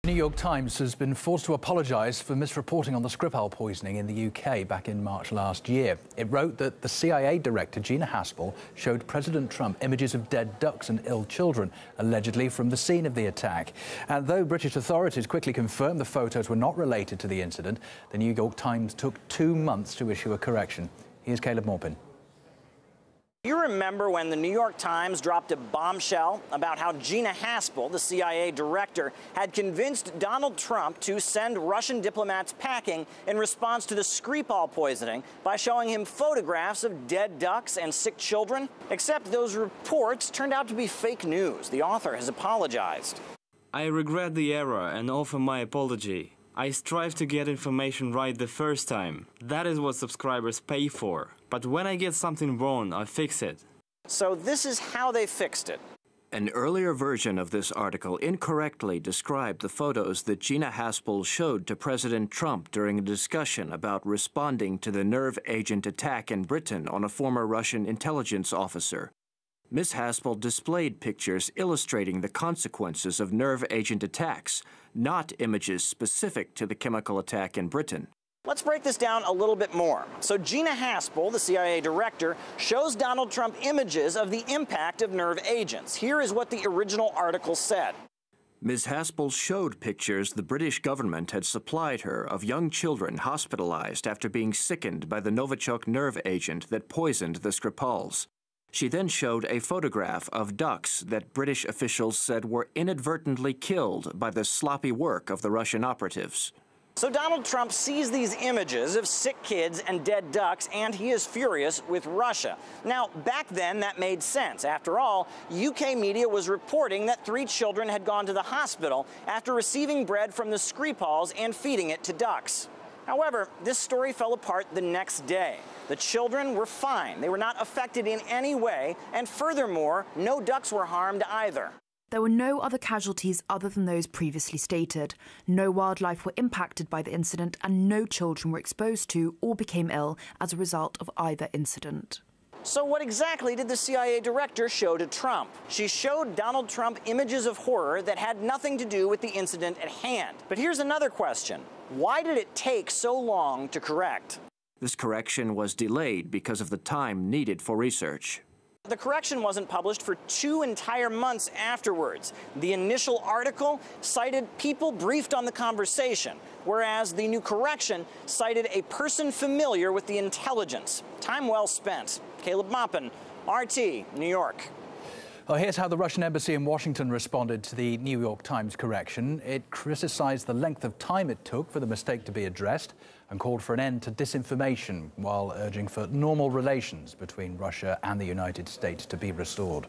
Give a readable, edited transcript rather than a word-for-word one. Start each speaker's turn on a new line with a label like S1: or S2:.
S1: The New York Times has been forced to apologise for misreporting on the Skripal poisoning in the UK back in March last year. It wrote that the CIA director, Gina Haspel, showed President Trump images of dead ducks and ill children, allegedly from the scene of the attack. And though British authorities quickly confirmed the photos were not related to the incident, the New York Times took 2 months to issue a correction. Here's Caleb Maupin.
S2: You remember when the New York Times dropped a bombshell about how Gina Haspel, the CIA director, had convinced Donald Trump to send Russian diplomats packing in response to the Skripal poisoning by showing him photographs of dead ducks and sick children? Except those reports turned out to be fake news. The author has apologized.
S3: I regret the error and offer my apology. I strive to get information right the first time. That is what subscribers pay for. But when I get something wrong, I fix it.
S2: So this is how they fixed it.
S4: An earlier version of this article incorrectly described the photos that Gina Haspel showed to President Trump during a discussion about responding to the nerve agent attack in Britain on a former Russian intelligence officer. Ms. Haspel displayed pictures illustrating the consequences of nerve agent attacks, not images specific to the chemical attack in Britain.
S2: Let's break this down a little bit more. So Gina Haspel, the CIA director, shows Donald Trump images of the impact of nerve agents. Here is what the original article said.
S4: Ms. Haspel showed pictures the British government had supplied her of young children hospitalized after being sickened by the Novichok nerve agent that poisoned the Skripals. She then showed a photograph of ducks that British officials said were inadvertently killed by the sloppy work of the Russian operatives.
S2: So Donald Trump sees these images of sick kids and dead ducks, and he is furious with Russia. Now, back then, that made sense. After all, UK media was reporting that 3 children had gone to the hospital after receiving bread from the Skripals and feeding it to ducks. However, this story fell apart the next day. The children were fine. They were not affected in any way, and furthermore, no ducks were harmed either.
S5: There were no other casualties other than those previously stated. No wildlife were impacted by the incident, and no children were exposed to or became ill as a result of either incident.
S2: So what exactly did the CIA director show to Trump? She showed Donald Trump images of horror that had nothing to do with the incident at hand. But here's another question. Why did it take so long to correct?
S4: This correction was delayed because of the time needed for research.
S2: The correction wasn't published for 2 entire months afterwards. The initial article cited people briefed on the conversation, whereas the new correction cited a person familiar with the intelligence. Time well spent. Caleb Maupin, RT, New York.
S1: Well, here's how the Russian embassy in Washington responded to the New York Times correction. It criticised the length of time it took for the mistake to be addressed and called for an end to disinformation while urging for normal relations between Russia and the United States to be restored.